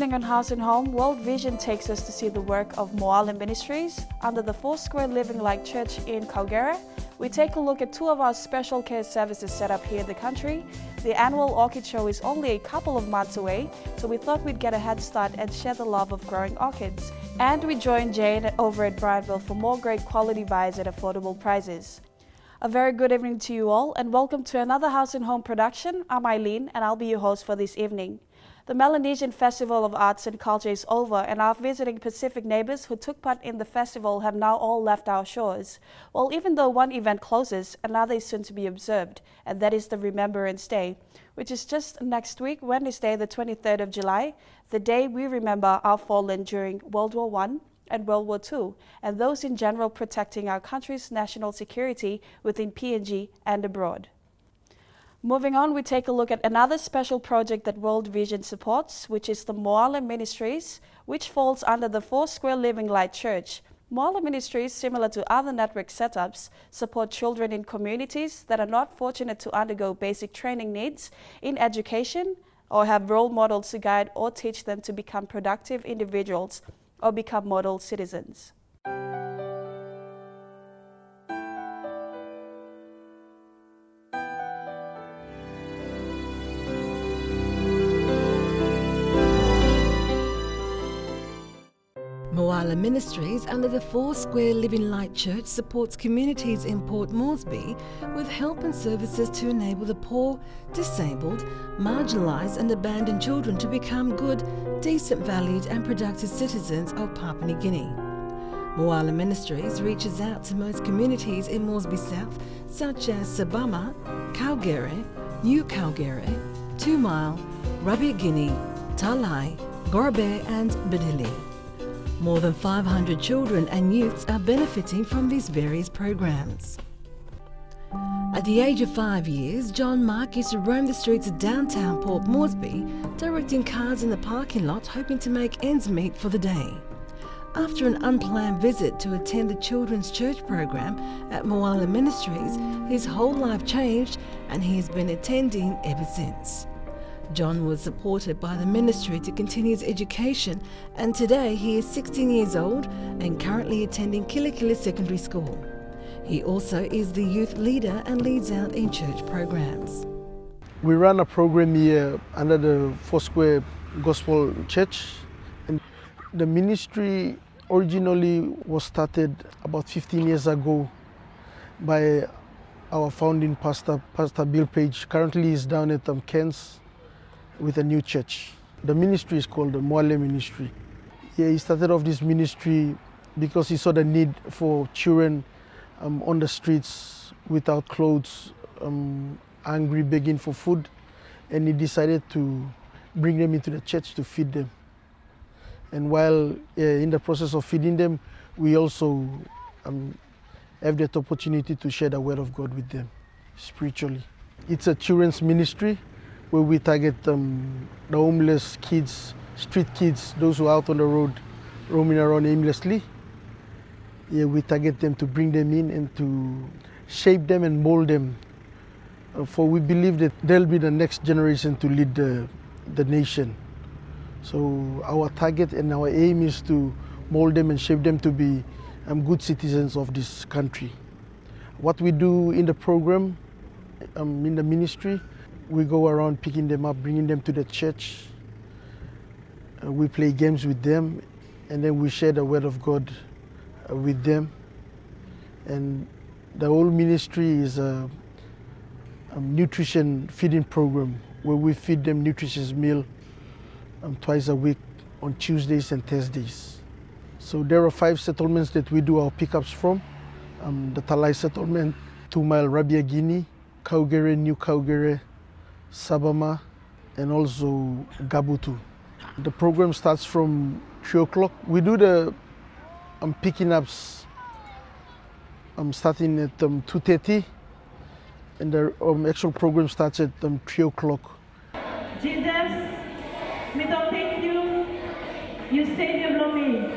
evening on House Home, World Vision takes us to see the work of Moale Ministries under the 4 Square Living Light Church in Kaugere. We take a look at 2 of our special care services set up here in the country. The annual orchid show is only a couple of months away, so we thought we'd get a head start and share the love of growing orchids. And we join Jane over at Brianville for more great quality buys at affordable prices. A very good evening to you all, and welcome to another House Home production. I'm Eileen, and I'll be your host for this evening. The Melanesian Festival of Arts and Culture is over, and our visiting Pacific neighbours who took part in the festival have now all left our shores. Well, even though one event closes, another is soon to be observed, and that is the Remembrance Day, which is just next week, Wednesday, the 23rd of July, the day we remember our fallen during World War I and World War II, and those in general protecting our country's national security within PNG and abroad. Moving on, we take a look at another special project that World Vision supports, which is the Moale Ministries, which falls under the 4 Square Living Light Church. Moale Ministries, similar to other network setups, support children in communities that are not fortunate to undergo basic training needs in education or have role models to guide or teach them to become productive individuals or become model citizens. Moale Ministries under the 4 Square Living Light Church supports communities in Port Moresby with help and services to enable the poor, disabled, marginalised and abandoned children to become good, decent, valued and productive citizens of Papua New Guinea. Moale Ministries reaches out to most communities in Moresby South, such as Sabama, Kaugere, New Kaugere, 2 Mile, Rabia Guinea, Talai, Gorabe and Bedili. More than 500 children and youths are benefiting from these various programs. At the age of 5 years, John Mark used to roam the streets of downtown Port Moresby, directing cars in the parking lot, hoping to make ends meet for the day. After an unplanned visit to attend the children's church program at Moale Ministries, his whole life changed and he has been attending ever since. John was supported by the ministry to continue his education, and today he is 16 years old and currently attending Kilikili Secondary School. He also is the youth leader and leads out in church programs. We run a program here under the 4 Square Gospel Church, and the ministry originally was started about 15 years ago by our founding pastor, Pastor Bill Page. Currently he's down at Cairns with a new church. The ministry is called the Moale Ministry. Yeah, he started off this ministry because he saw the need for children on the streets without clothes, hungry, begging for food, and he decided to bring them into the church to feed them. And while in the process of feeding them, we also have that opportunity to share the word of God with them spiritually. It's a children's ministry where we target the homeless kids, street kids, those who are out on the road roaming around aimlessly. Yeah, we target them to bring them in and to shape them and mold them. For we believe that they'll be the next generation to lead the nation. So our target and our aim is to mold them and shape them to be good citizens of this country. What we do in the program, in the ministry, we go around picking them up, bringing them to the church. We play games with them, and then we share the word of God with them. And the whole ministry is a nutrition feeding program where we feed them nutritious meal twice a week on Tuesdays and Thursdays. So there are 5 settlements that we do our pickups from. The Talai settlement, 2 Mile, Rabia Guinea, Kaugere, New Kaugere, Sabama, and also Gabutu. The program starts from 3 o'clock. We do the picking ups starting at 2:30, and the actual program starts at 3 o'clock. Jesus, we don't thank you. You saved your me.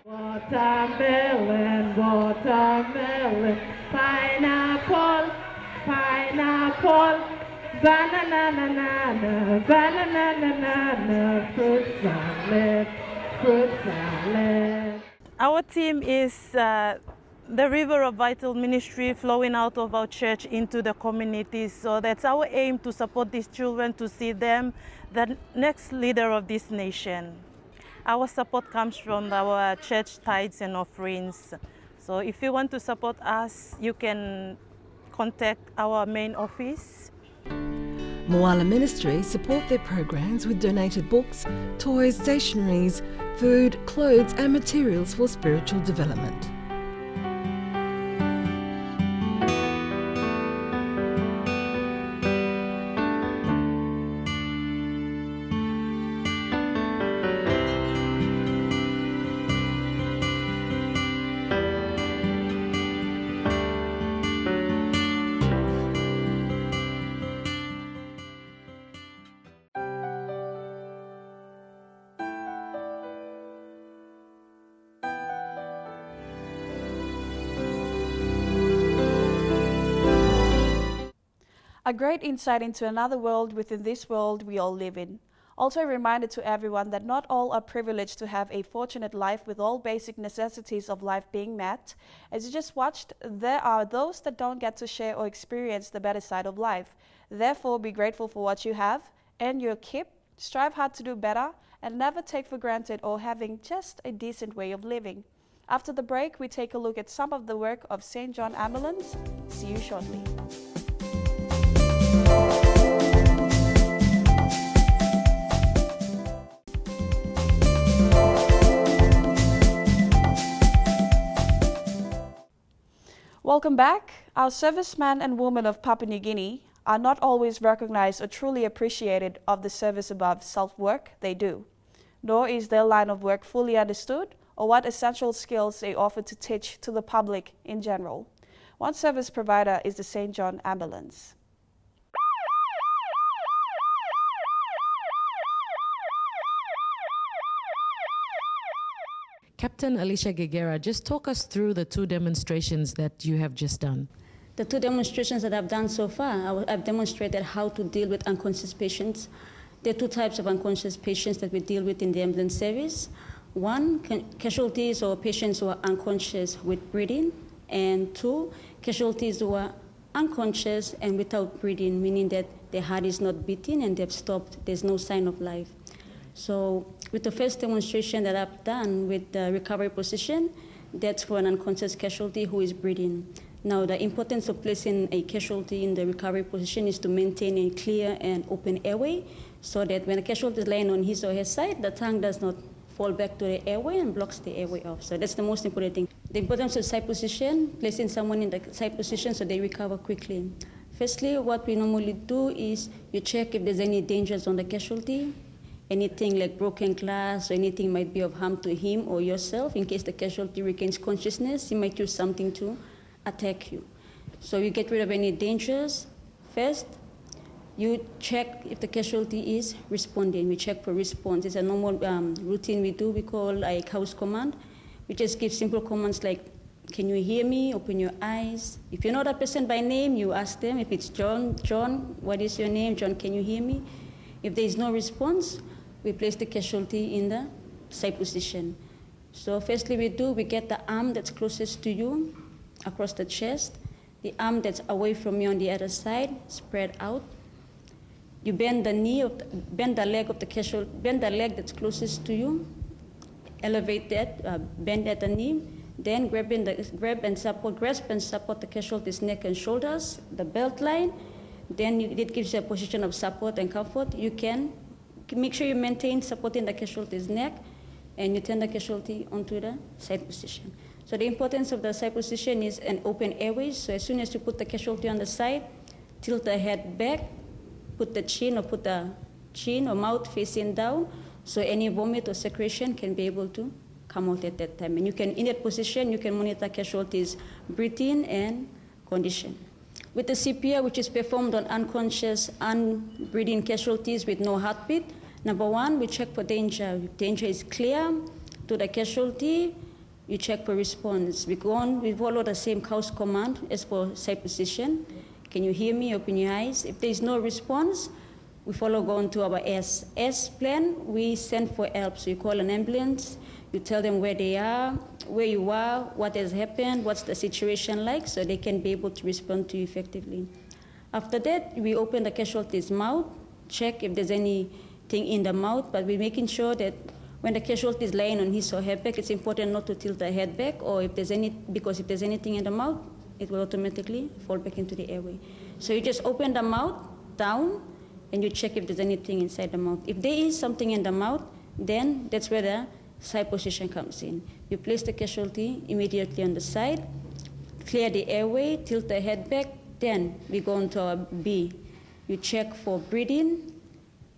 Watermelon, watermelon, pineapple, pineapple. banana, banana, fruit salad, fruit salad. Our team is the river of vital ministry flowing out of our church into the communities. So that's our aim, to support these children, to see them the next leader of this nation. Our support comes from our church tithes and offerings. So if you want to support us, you can contact our main office. Moale Ministries support their programs with donated books, toys, stationeries, food, clothes and materials for spiritual development. A great insight into another world within this world we all live in. Also a reminder to everyone that not all are privileged to have a fortunate life with all basic necessities of life being met. As you just watched, there are those that don't get to share or experience the better side of life. Therefore, be grateful for what you have, earn your keep, strive hard to do better, and never take for granted or having just a decent way of living. After the break, we take a look at some of the work of St. John Ambulance. See you shortly. Welcome back. Our servicemen and women of Papua New Guinea are not always recognized or truly appreciated of the service above self-work they do, nor is their line of work fully understood or what essential skills they offer to teach to the public in general. One service provider is the St. John Ambulance. Captain Alicia Kaugere, just talk us through the two demonstrations that you have just done. The two demonstrations that I've done so far, I've demonstrated how to deal with unconscious patients. There are two types of unconscious patients that we deal with in the ambulance service. One, casualties or patients who are unconscious with breathing, and two, casualties who are unconscious and without breathing, meaning that their heart is not beating and they've stopped, there's no sign of life. So with the first demonstration that I've done with the recovery position, that's for an unconscious casualty who is breathing. Now, the importance of placing a casualty in the recovery position is to maintain a clear and open airway so that when a casualty is laying on his or her side, the tongue does not fall back to the airway and blocks the airway off. So that's the most important thing. The importance of side position, placing someone in the side position so they recover quickly. Firstly, what we normally do is you check if there's any dangers on the casualty. Anything like broken glass or anything might be of harm to him or yourself. In case the casualty regains consciousness, he might use something to attack you. So you get rid of any dangers. First, you check if the casualty is responding. We check for response. It's a normal routine we do. We call a house command. We just give simple commands like, can you hear me? Open your eyes. If you know that person by name, you ask them. If it's John, what is your name? John, can you hear me? If there is no response, we place the casualty in the side position. So firstly we get the arm that's closest to you across the chest, the arm that's away from you on the other side, spread out. You bend the leg of the casualty, bend the leg that's closest to you, elevate that, bend at the knee, then grasp and support the casualty's neck and shoulders, the belt line. Then it gives you a position of support and comfort. You can make sure you maintain supporting the casualty's neck, and you turn the casualty onto the side position. So the importance of the side position is an open airway. So as soon as you put the casualty on the side, tilt the head back, put the chin or mouth facing down, so any vomit or secretion can be able to come out at that time. And you can, in that position, you can monitor casualties' breathing and condition. With the CPR, which is performed on unconscious, unbreathing casualties with no heartbeat, number one, we check for danger. If danger is clear to the casualty, you check for response. We follow the same house command as for side position. Can you hear me? Open your eyes. If there is no response, we go on to our S plan. We send for help. So you call an ambulance, you tell them where they are, where you are, what has happened, what's the situation like, so they can be able to respond to you effectively. After that, we open the casualty's mouth, check if there's anything in the mouth, but we're making sure that when the casualty is laying on his or her back, it's important not to tilt the head back, because if there's anything in the mouth, it will automatically fall back into the airway. So you just open the mouth down, and you check if there's anything inside the mouth. If there is something in the mouth, then that's where the side position comes in. You place the casualty immediately on the side, clear the airway, tilt the head back, then we go on to our B. You check for breathing.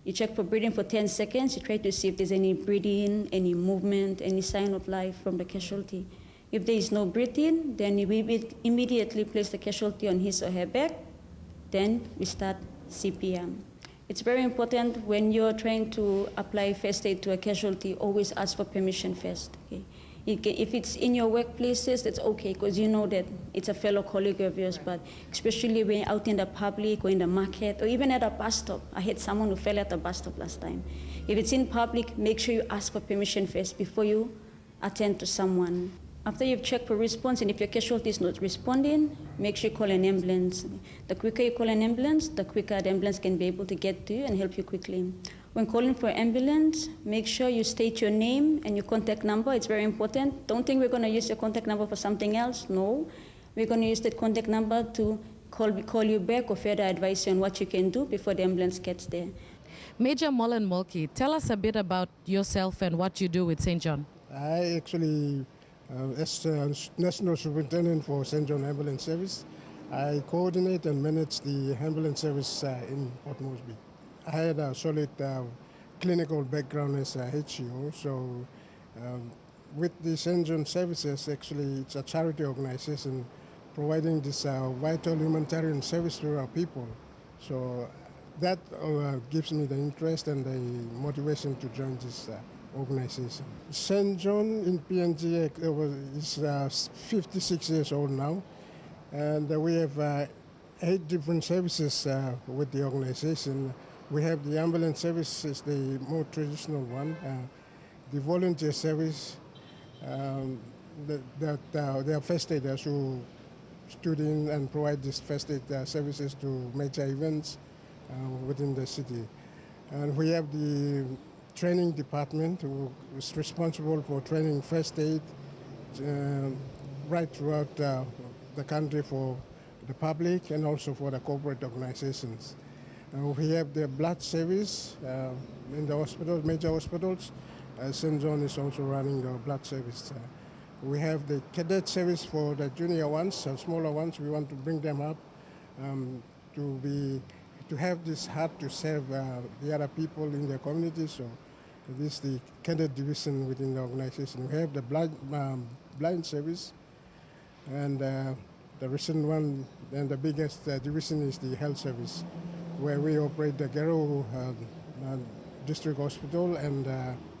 You check for breathing for 10 seconds. You try to see if there's any breathing, any movement, any sign of life from the casualty. If there is no breathing, then you immediately place the casualty on his or her back. Then we start CPR. It's very important when you're trying to apply first aid to a casualty, always ask for permission first. Okay? If it's in your workplaces, that's okay, because you know that it's a fellow colleague of yours, but especially when you're out in the public or in the market or even at a bus stop. I had someone who fell at a bus stop last time. If it's in public, make sure you ask for permission first before you attend to someone. After you've checked for response, and if your casualty is not responding, make sure you call an ambulance. The quicker you call an ambulance, the quicker the ambulance can be able to get to you and help you quickly. When calling for ambulance, make sure you state your name and your contact number. It's very important. Don't think we're going to use your contact number for something else. No. We're going to use that contact number to call you back or further advise you on what you can do before the ambulance gets there. Major Moale Ministries, tell us a bit about yourself and what you do with St. John. I actually, as National Superintendent for St. John Ambulance Service, I coordinate and manage the ambulance service in Port Moresby. I had a solid clinical background as a HCO, so with the St. John Services, actually it's a charity organization providing this vital humanitarian service to our people. So that gives me the interest and the motivation to join this organization. St. John in PNG is 56 years old now, and we have 8 different services with the organization. We have the ambulance service is the more traditional one, the volunteer service, they are first aiders who stood in and provide these first aid services to major events within the city. And we have the training department who is responsible for training first aid right throughout the country for the public and also for the corporate organizations. We have the blood service in the hospitals, major hospitals. St. John is also running the blood service. We have the cadet service for the junior ones, smaller ones. We want to bring them up to have this heart to serve the other people in the community. So this is the cadet division within the organization. We have the blind service, and the recent one and the biggest division is the health service, where we operate the Kaugere District Hospital and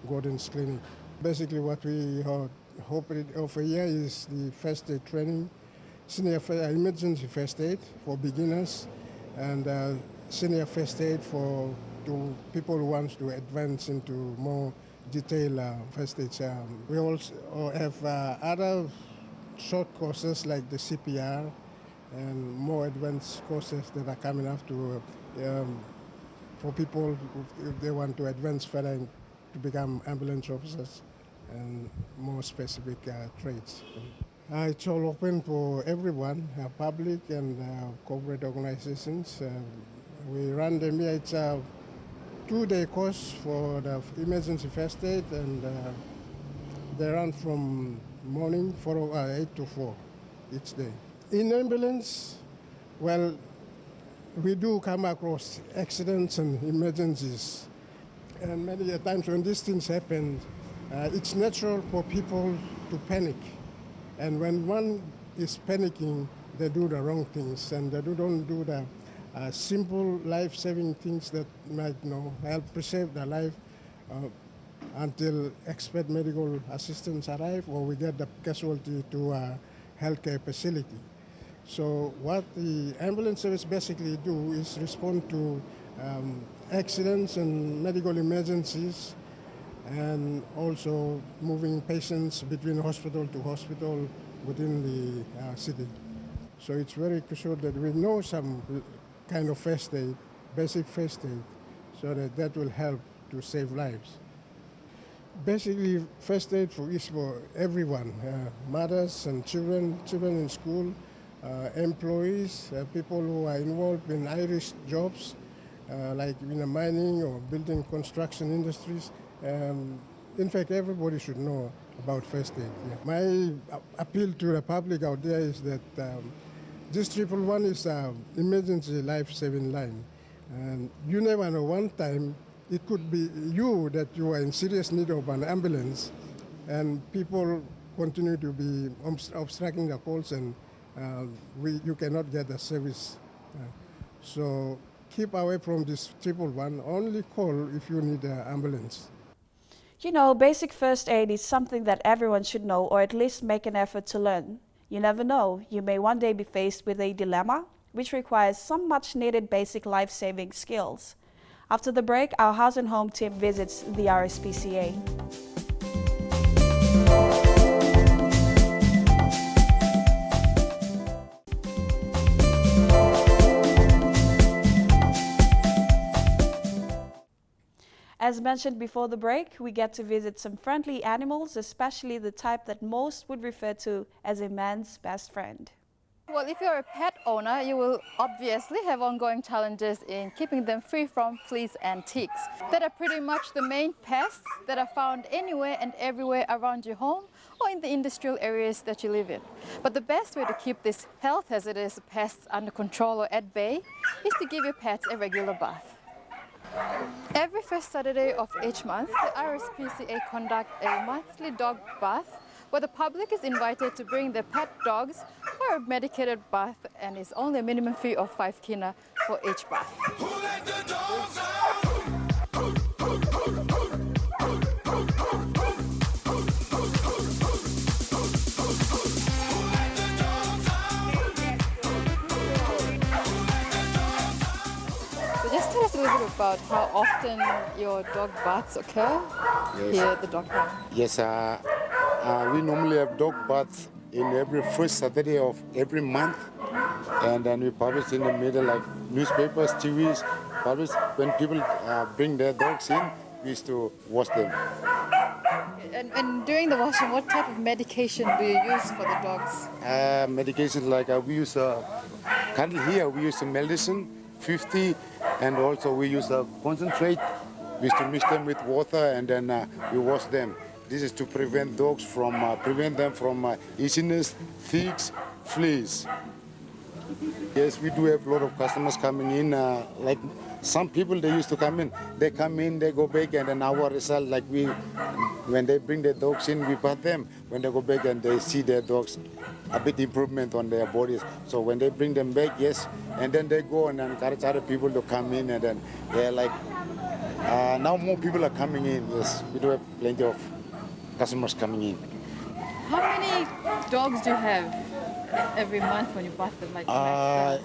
Gordon's Clinic. Basically what we offer here is the first aid training, senior emergency first aid for beginners, and senior first aid for people who want to advance into more detailed first aid. We also have other short courses like the CPR and more advanced courses that are coming up to for people if they want to advance further to become ambulance officers and more specific trades. It's all open for everyone, public and corporate organizations. We run them here. It's a 2-day course for the emergency first aid, and they run from morning 8 to 4 each day. In ambulance, well, we do come across accidents and emergencies. And many times when these things happen, it's natural for people to panic. And when one is panicking, they do the wrong things, and they don't do the simple life-saving things that might help preserve the life until expert medical assistance arrive or we get the casualty to a healthcare facility. So what the ambulance service basically do is respond to accidents and medical emergencies, and also moving patients between hospital to hospital within the city. So it's very crucial that we know some kind of first aid, basic first aid, so that will help to save lives. Basically, first aid is for everyone, mothers and children in school, employees, people who are involved in high-risk jobs, like in the mining or building construction industries. In fact, everybody should know about first aid. Yeah. My appeal to the public out there is that this 111 is an emergency life-saving line. And you never know, one time it could be you that you are in serious need of an ambulance, and people continue to be obstructing the calls, and you cannot get the service. So keep away from this 111. Only call if you need an ambulance. You know, basic first aid is something that everyone should know, or at least make an effort to learn. You never know, you may one day be faced with a dilemma which requires some much needed basic life-saving skills. After the break, our House and Home team visits the RSPCA. As mentioned before the break, we get to visit some friendly animals, especially the type that most would refer to as a man's best friend. Well, if you're a pet owner, you will obviously have ongoing challenges in keeping them free from fleas and ticks. That are pretty much the main pests that are found anywhere and everywhere around your home or in the industrial areas that you live in. But the best way to keep these health hazardous pests under control or at bay is to give your pets a regular bath. Every first Saturday of each month, the RSPCA conduct a monthly dog bath where the public is invited to bring their pet dogs for a medicated bath, and it's only a minimum fee of 5 kina for each bath. So just tell us a little bit about how often your dog baths occur here at the dog park. Yes, we normally have dog baths in every first Saturday of every month, and then we publish in the middle, like newspapers, TVs, publish when people bring their dogs in, we used to wash them. And during the washing, what type of medication do you use for the dogs? Medication like we use, currently here we use medicine, 50, and also we use a concentrate. We used to mix them with water, and then we wash them. This is to prevent dogs from, itchiness, ticks, fleas. Yes, we do have a lot of customers coming in. Like some people, they used to come in, they go back, and then our result, like when they bring their dogs in, we bath them. When they go back and they see their dogs, a bit improvement on their bodies. So when they bring them back, yes, and then they go and encourage other people to come in, and then they're like, now more people are coming in, yes. We do have plenty of customers coming in. How many dogs do you have every month when you bath them? Like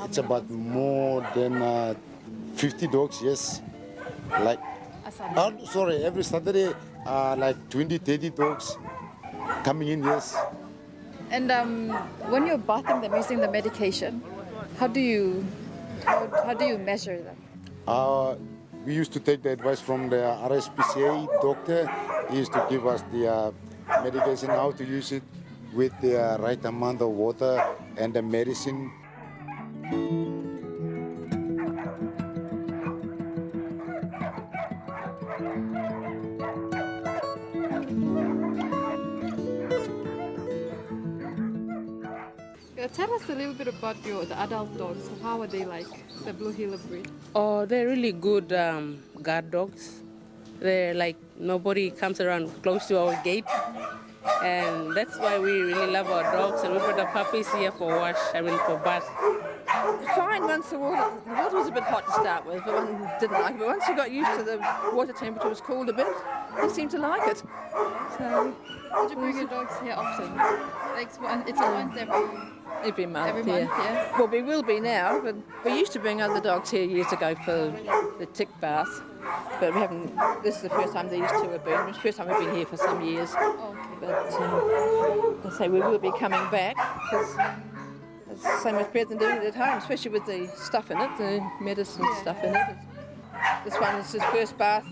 it's about more than 50 dogs, yes. Like, every Saturday, like 20, 30 dogs coming in, yes. And when you're bathing them using the medication, how do you measure them? We used to take the advice from the RSPCA doctor. He used to give us the medication, how to use it with the right amount of water and the medicine. Tell us a little bit about the adult dogs. How are they like, the Blue Heeler breed? Oh, they're really good guard dogs. They're like, nobody comes around close to our gate. And that's why we really love our dogs. And we put the puppies here for bath. Fine once the water was a bit hot to start with, but one didn't like it. But once you got used to the water temperature was cooled a bit, they seemed to like it. So, did you bring your dogs here often? Like it's once every Every month, Every month, yeah. Well, we will be now, but we used to bring other dogs here years ago for the tick bath, but we haven't. This is the first time these two have been. It's the first time we've been here for some years. But I say we will be coming back because it's so much better than doing it at home, especially with the stuff in it, the medicine stuff in it. This one is his first bath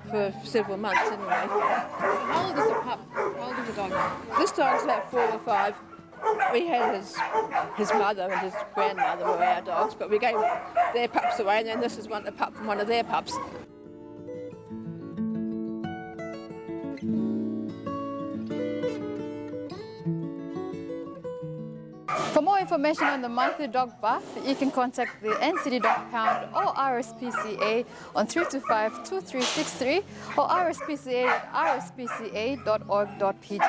for several months anyway. How old is the pup? How old is the dog? This dog's about 4 or 5. We had his mother and his grandmother were our dogs, but we gave their pups away, and then this is a pup from one of their pups. For more information on the monthly dog bath, you can contact the NCD Dog Pound or RSPCA on 325-2363 or rspca@rspca.org.pg.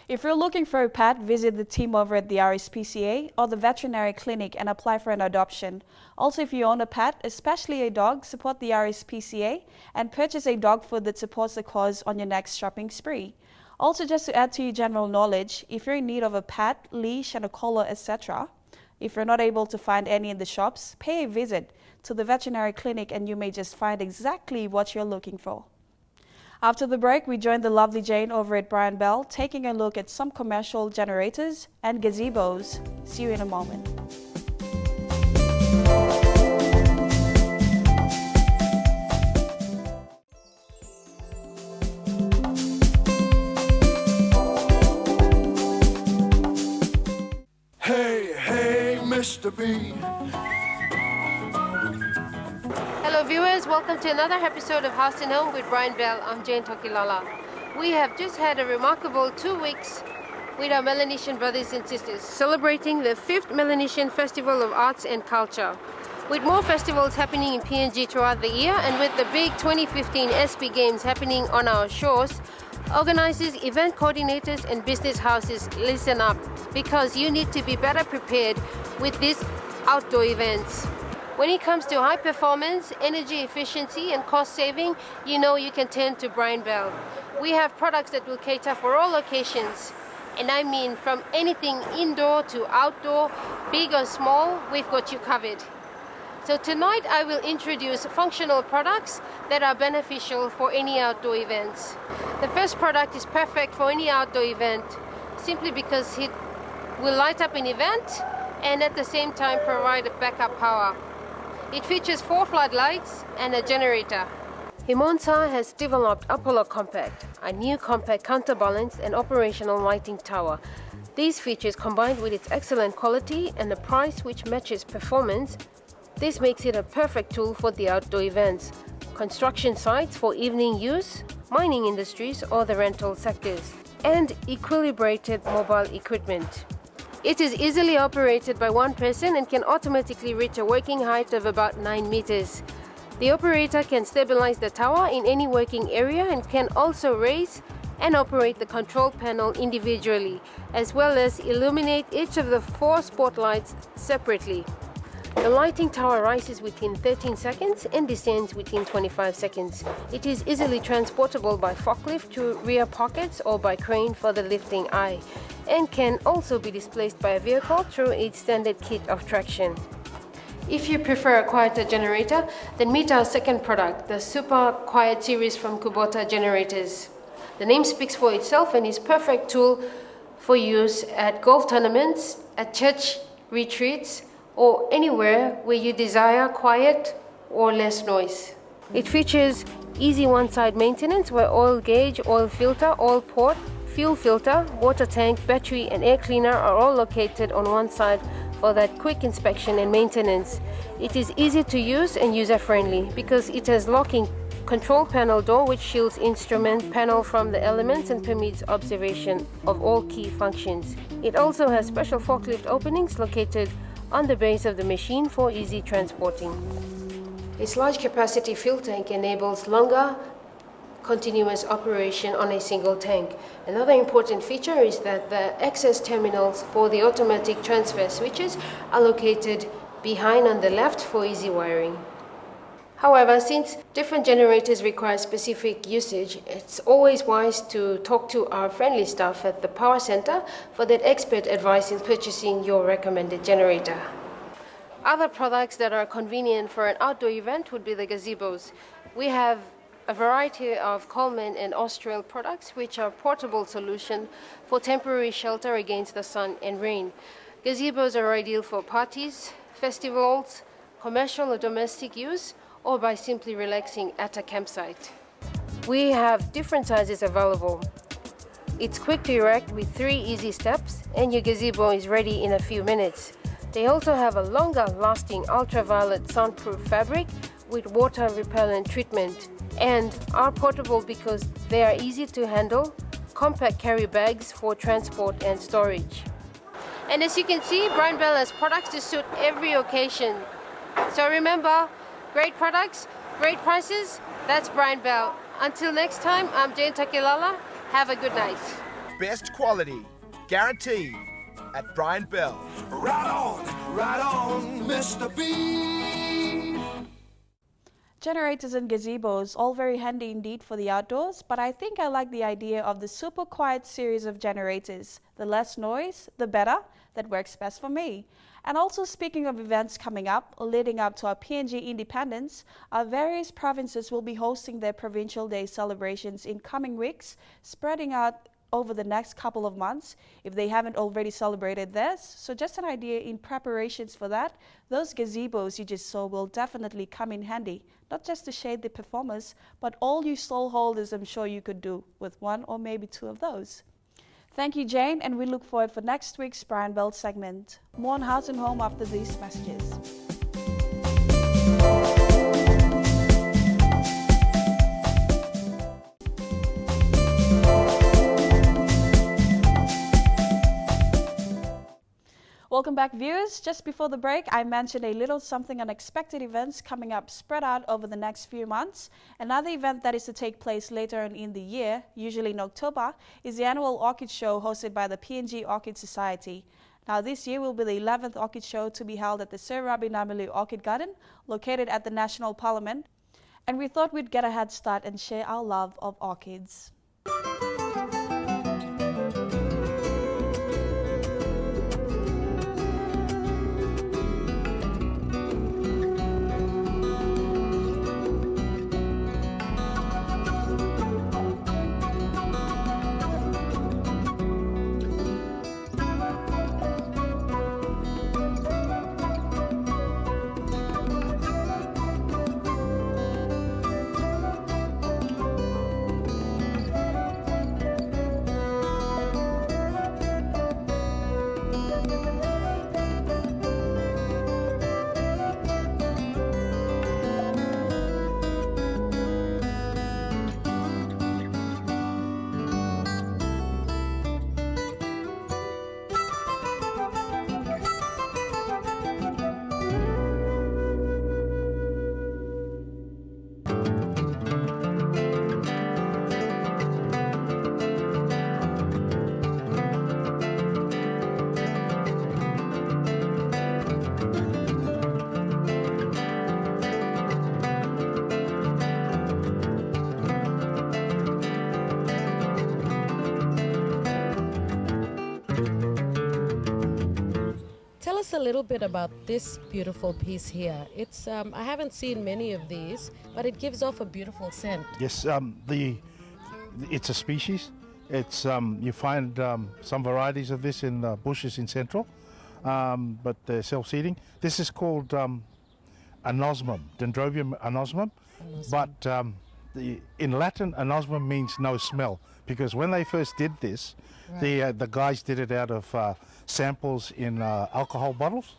If you're looking for a pet, visit the team over at the RSPCA or the veterinary clinic and apply for an adoption. Also, if you own a pet, especially a dog, support the RSPCA and purchase a dog food that supports the cause on your next shopping spree. Also, just to add to your general knowledge, if you're in need of a pet, leash and a collar, etc., if you're not able to find any in the shops, pay a visit to the veterinary clinic and you may just find exactly what you're looking for. After the break, we joined the lovely Jane over at Brian Bell, taking a look at some commercial generators and gazebos. See you in a moment. Hey, hey, Mr. B. Hello viewers, welcome to another episode of Haus Home with Brian Bell. I'm Jane Tokilala. We have just had a remarkable 2 weeks with our Melanesian brothers and sisters, celebrating the 5th Melanesian Festival of Arts and Culture. With more festivals happening in PNG throughout the year and with the big 2015 SP Games happening on our shores, organizers, event coordinators and business houses, listen up, because you need to be better prepared with these outdoor events. When it comes to high performance, energy efficiency and cost saving, you know you can turn to Brian Bell. We have products that will cater for all occasions. And I mean from anything indoor to outdoor, big or small, we've got you covered. So tonight I will introduce functional products that are beneficial for any outdoor events. The first product is perfect for any outdoor event, simply because it will light up an event and at the same time provide a backup power. It features 4 floodlights and a generator. Himonsa has developed Apollo Compact, a new compact counterbalance and operational lighting tower. These features, combined with its excellent quality and a price which matches performance, this makes it a perfect tool for the outdoor events, construction sites for evening use, mining industries or the rental sectors, and equilibrated mobile equipment. It is easily operated by one person and can automatically reach a working height of about 9 meters. The operator can stabilize the tower in any working area and can also raise and operate the control panel individually, as well as illuminate each of the 4 spotlights separately. The lighting tower rises within 13 seconds and descends within 25 seconds. It is easily transportable by forklift to rear pockets or by crane for the lifting eye, and can also be displaced by a vehicle through its standard kit of traction. If you prefer a quieter generator, then meet our second product, the Super Quiet series from Kubota Generators. The name speaks for itself and is a perfect tool for use at golf tournaments, at church retreats, or anywhere where you desire quiet or less noise. It features easy one-side maintenance where oil gauge, oil filter, oil port, fuel filter, water tank, battery and air cleaner are all located on one side for that quick inspection and maintenance. It is easy to use and user-friendly because it has locking control panel door which shields instrument panel from the elements and permits observation of all key functions. It also has special forklift openings located on the base of the machine for easy transporting. Its large capacity fuel tank enables longer continuous operation on a single tank. Another important feature is that the access terminals for the automatic transfer switches are located behind on the left for easy wiring. However, since different generators require specific usage, it's always wise to talk to our friendly staff at the Power Center for that expert advice in purchasing your recommended generator. Other products that are convenient for an outdoor event would be the gazebos. We have a variety of Coleman and Austral products which are portable solution for temporary shelter against the sun and rain. Gazebos are ideal for parties, festivals, commercial or domestic use, or by simply relaxing at a campsite. We have different sizes available. It's quick to erect with 3 easy steps, and your gazebo is ready in a few minutes. They also have a longer lasting ultraviolet soundproof fabric with water repellent treatment, and are portable because they are easy to handle, compact carry bags for transport and storage. And as you can see, Brian Bell has products to suit every occasion. So remember, great products, great prices, that's Brian Bell. Until next time, I'm Jane Takilala. Have a good night. Best quality, guaranteed, at Brian Bell. Right on, Mr. B. Generators and gazebos, all very handy indeed for the outdoors, but I think I like the idea of the super quiet series of generators. The less noise, the better. That works best for me. And also, speaking of events coming up, leading up to our PNG independence, our various provinces will be hosting their Provincial Day celebrations in coming weeks, spreading out over the next couple of months if they haven't already celebrated theirs. So just an idea in preparations for that, those gazebos you just saw will definitely come in handy, not just to shade the performers, but all you stall holders I'm sure you could do with 1 or maybe 2 of those. Thank you, Jane, and we look forward for next week's Brian Bell segment. More on House and Home after these messages. Welcome back, viewers. Just before the break, I mentioned a little something unexpected events coming up spread out over the next few months. Another event that is to take place later on in the year, usually in October, is the annual Orchid Show hosted by the PNG Orchid Society. Now, this year will be the 11th Orchid Show to be held at the Sir Rabi Namilu Orchid Garden, located at the National Parliament. And we thought we'd get a head start and share our love of orchids. Tell us a little bit about this beautiful piece here. It's I haven't seen many of these, but it gives off a beautiful scent. Yes, it's a species. It's you find some varieties of this in bushes in Central, but they're self-seeding. This is called anosmum, Dendrobium anosmum. But in Latin, anosmum means no smell, because when they first did this, the guys did it out of samples in alcohol bottles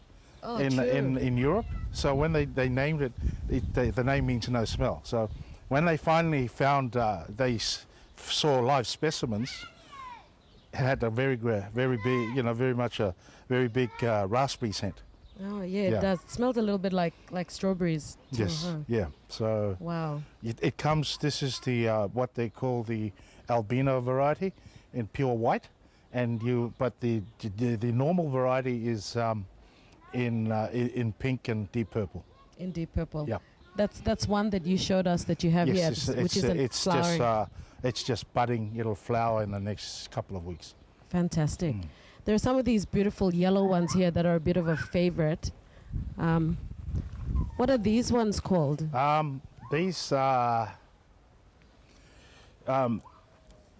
in Europe. So when they named it, the name means no smell. So when they finally found they saw live specimens, it had a very big, very much a very big raspberry scent. Oh yeah, it does. It smells a little bit like strawberries too, Yes, huh? yeah. So Wow. it comes. This is the what they call the albino variety in pure white, and but the normal variety is in pink and deep purple. In deep purple. Yeah. That's one that you showed us that you have here, which isn't flowering. It's just budding. It'll flower in the next couple of weeks. Fantastic. There are some of these beautiful yellow ones here that are a bit of a favorite. What are these ones called? These are the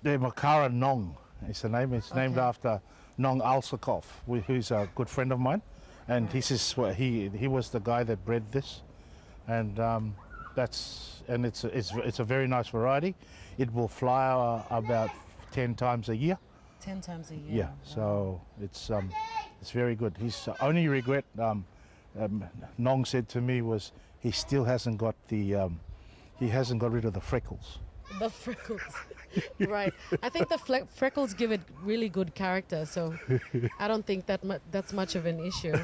Makara Nong. It's the name. It's named after Nong Alsakov, who's a good friend of mine, and he was the guy that bred this, and it's a very nice variety. It will flower about 10 times a year. 10 times a year. Yeah, so it's very good. His only regret, Nong said to me, was he still hasn't got he hasn't got rid of the freckles. The freckles. Right. I think the freckles give it really good character, so I don't think that's much of an issue.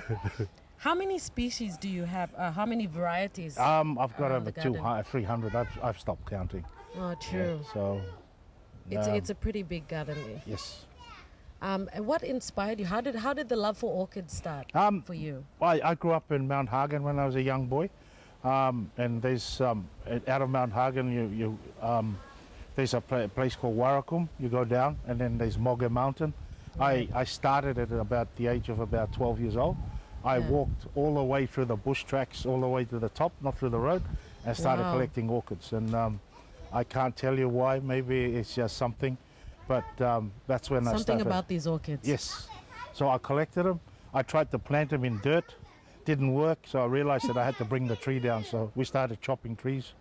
How many species do you have? How many varieties? I've got over 300. I've stopped counting. Oh, true. Yeah, so it's a pretty big garden. Yes. And what inspired you? How did the love for orchids start for you? I grew up in Mount Hagen when I was a young boy, and there's out of Mount Hagen there's a place called Warakum. You go down, and then there's Moale Mountain. Right. I started at about the age of about 12 years old. I walked all the way through the bush tracks, all the way to the top, not through the road, and started collecting orchids. And I can't tell you why. Maybe it's just something, but that's when I started. Something about these orchids. Yes. So I collected them. I tried to plant them in dirt. Didn't work, so I realized that I had to bring the tree down. So we started chopping trees.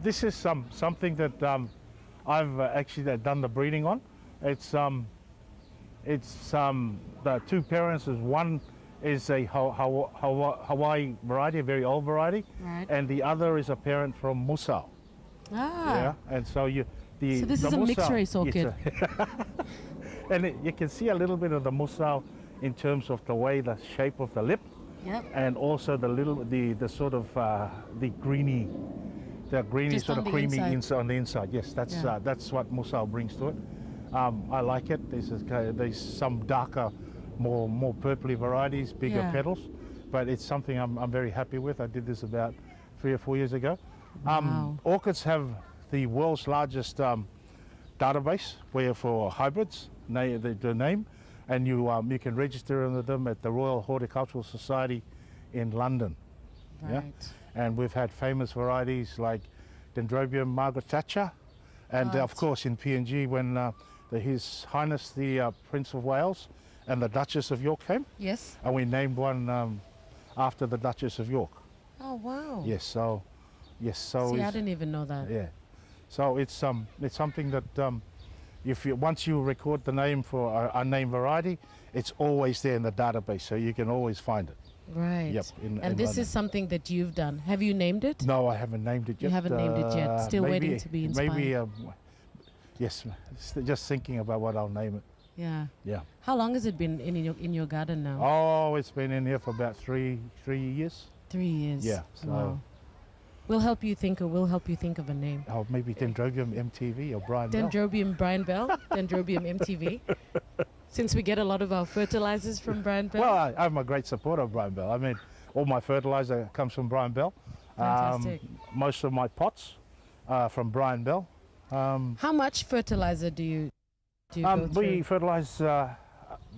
This is something that I've actually done the breeding on. It's the two parents. One is a Hawaii variety, a very old variety, and the other is a parent from Moale. Yeah, and so so this is a mixed race orchid. And you can see a little bit of the Moale in terms of the way, the shape of the lip, and also the sort of the greeny Just sort of creamy inside. on the inside. Yes, that's what Moale brings to it. I like it. There's some darker, more purpley varieties, bigger petals, but it's something I'm very happy with. I did this about 3 or 4 years ago. Orchids have the world's largest database for hybrids, the name, and you can register under them at the Royal Horticultural Society in London. Right. Yeah? And we've had famous varieties like Dendrobium Margaret Thatcher, and of course in PNG when His Highness the Prince of Wales and the Duchess of York came. Yes. And we named one after the Duchess of York. Oh wow. Yes. So See, I didn't even know that. Yeah. So it's something that once you record the name for a name variety, it's always there in the database, so you can always find it. Right. Yep. And this is something that you've done. Have you named it? No, I haven't named it yet. You haven't named it yet. Still waiting to be inspired. Maybe. Yes. Just thinking about what I'll name it. Yeah. Yeah. How long has it been in your garden now? Oh, it's been in here for about three years. 3 years. Yeah. So wow. We'll help you think of a name. Oh, maybe Dendrobium MTV or Brian Bell. Dendrobium Brian Bell, Dendrobium MTV. Since we get a lot of our fertilizers from Brian Bell. Well, I'm a great supporter of Brian Bell. I mean, all my fertilizer comes from Brian Bell. Fantastic. Most of my pots are from Brian Bell. How much fertilizer do you go through? We fertilize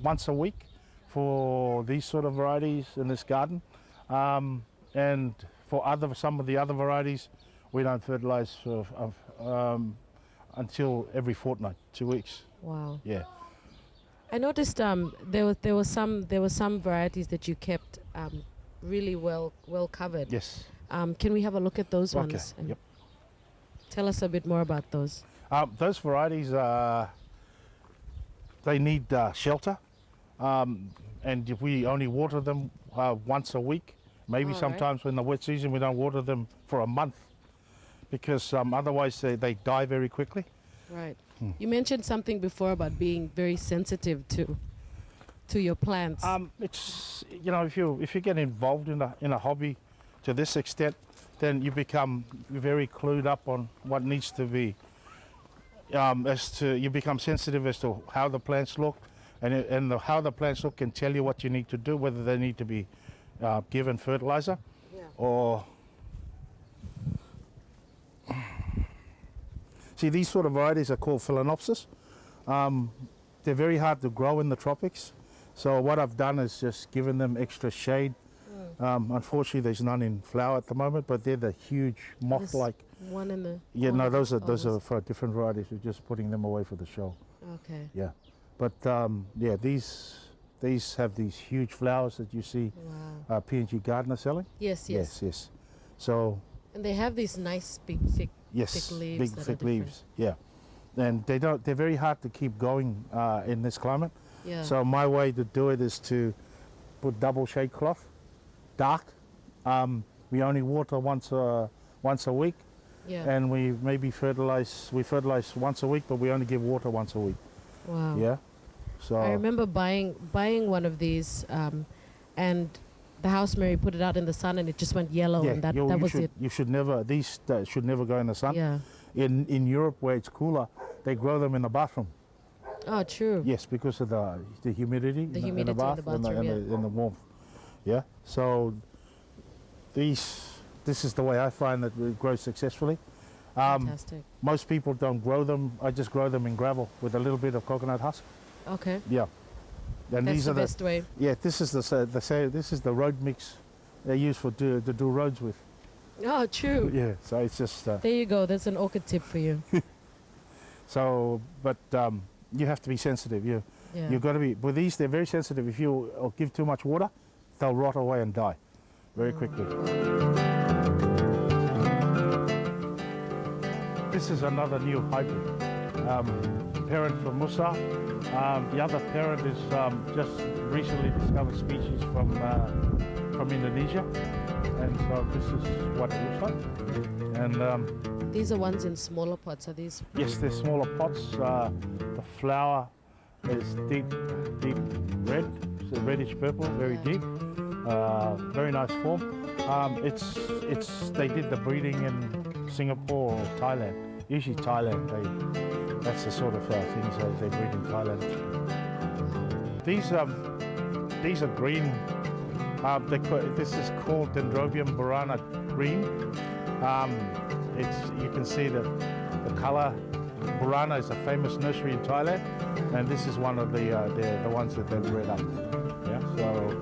once a week for these sort of varieties in this garden. And for some of the other varieties, we don't fertilize until every fortnight, 2 weeks. Wow. Yeah. I noticed there were some varieties that you kept really well covered. Yes. Can we have a look at those ones? Yep. Tell us a bit more about those. Those varieties they need shelter, and if we only water them once a week. Maybe sometimes in the wet season we don't water them for a month because otherwise they die very quickly. Right. You mentioned something before about being very sensitive to to your plants? It's, you know, if you get involved in a hobby to this extent, then you become very clued up on what needs to be. You become sensitive as to how the plants look, and how the plants look can tell you what you need to do, whether they need to be given fertilizer or. See, these sort of varieties are called Phalaenopsis. They're very hard to grow in the tropics, so what I've done is just given them extra shade. Unfortunately, there's none in flower at the moment, but they're the huge moth-like. One in the. Yeah, no, those are for different varieties. We're just putting them away for the show. Okay. Yeah, but yeah, these have these huge flowers that you see. Wow. P&G Gardener selling. Yes. Yes. So. And they have these nice big thick. Yes, thick leaves. big thick leaves. Yeah, and they're very hard to keep going in this climate. Yeah. So my way to do it is to put double shade cloth, dark. We only water once a week. Yeah. And we maybe fertilize once a week, but we only give water once a week. Wow. Yeah. So I remember buying one of these, and the house Mary put it out in the sun, and it just went yellow, and that was it. You should never. These should never go in the sun. Yeah. In Europe, where it's cooler, they grow them in the bathroom. Oh, true. Yes, because of the humidity. The in humidity the bath, in the bathroom, and the warmth. Yeah. So this is the way I find that it grows successfully. Fantastic. Most people don't grow them. I just grow them in gravel with a little bit of coconut husk. Okay. Yeah. And That's these the are best way. Yeah, this is the road mix they use to do roads with. Oh, true. Yeah, so it's just. There you go. That's an orchid tip for you. So, but you have to be sensitive. You've got to be. With these, they're very sensitive. If you give too much water, they'll rot away and die very quickly. This is another new hybrid. Parent from Musa. The other parent is just recently discovered species from Indonesia, and so this is what it looks like. And these are ones in smaller pots. Are these? Yes, they're smaller pots. The flower is deep red, so reddish purple, very deep. Very nice form. They did the breeding in Singapore or Thailand. Usually Thailand. That's the sort of things they breed in Thailand. These are green. This is called Dendrobium burana green. You can see the color. Burana is a famous nursery in Thailand, and this is one of the ones that they've bred up. Yeah, so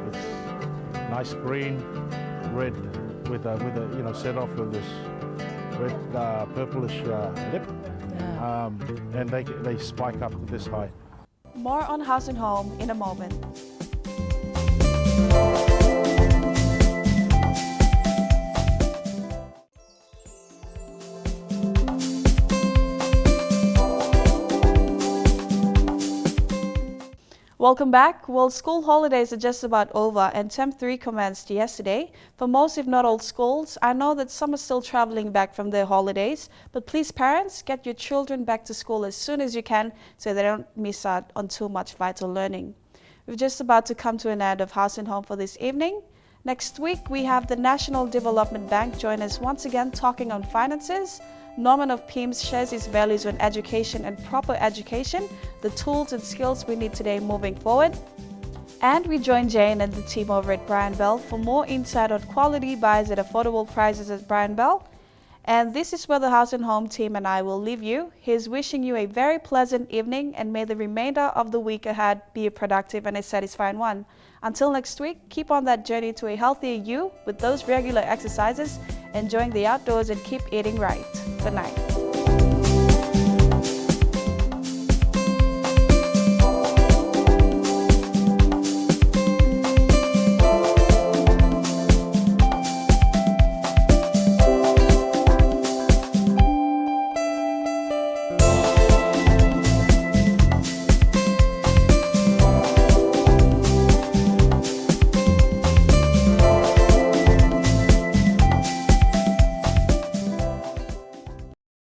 it's nice green, red with a set off with this red purplish lip, and they spike up to this high. More on House and Home in a moment. Welcome back. Well, school holidays are just about over and Term 3 commenced yesterday. For most, if not all schools, I know that some are still traveling back from their holidays, but please parents, get your children back to school as soon as you can so they don't miss out on too much vital learning. We're just about to come to an end of House and Home for this evening. Next week, we have the National Development Bank join us once again talking on finances. Norman of PIMS shares his values on education and proper education, the tools and skills we need today moving forward. And we join Jane and the team over at Brian Bell for more insight on quality buys at affordable prices at Brian Bell. And this is where the House and Home team and I will leave you. He's wishing you a very pleasant evening, and may the remainder of the week ahead be a productive and a satisfying one. Until next week, keep on that journey to a healthier you with those regular exercises, enjoying the outdoors, and keep eating right. Good night.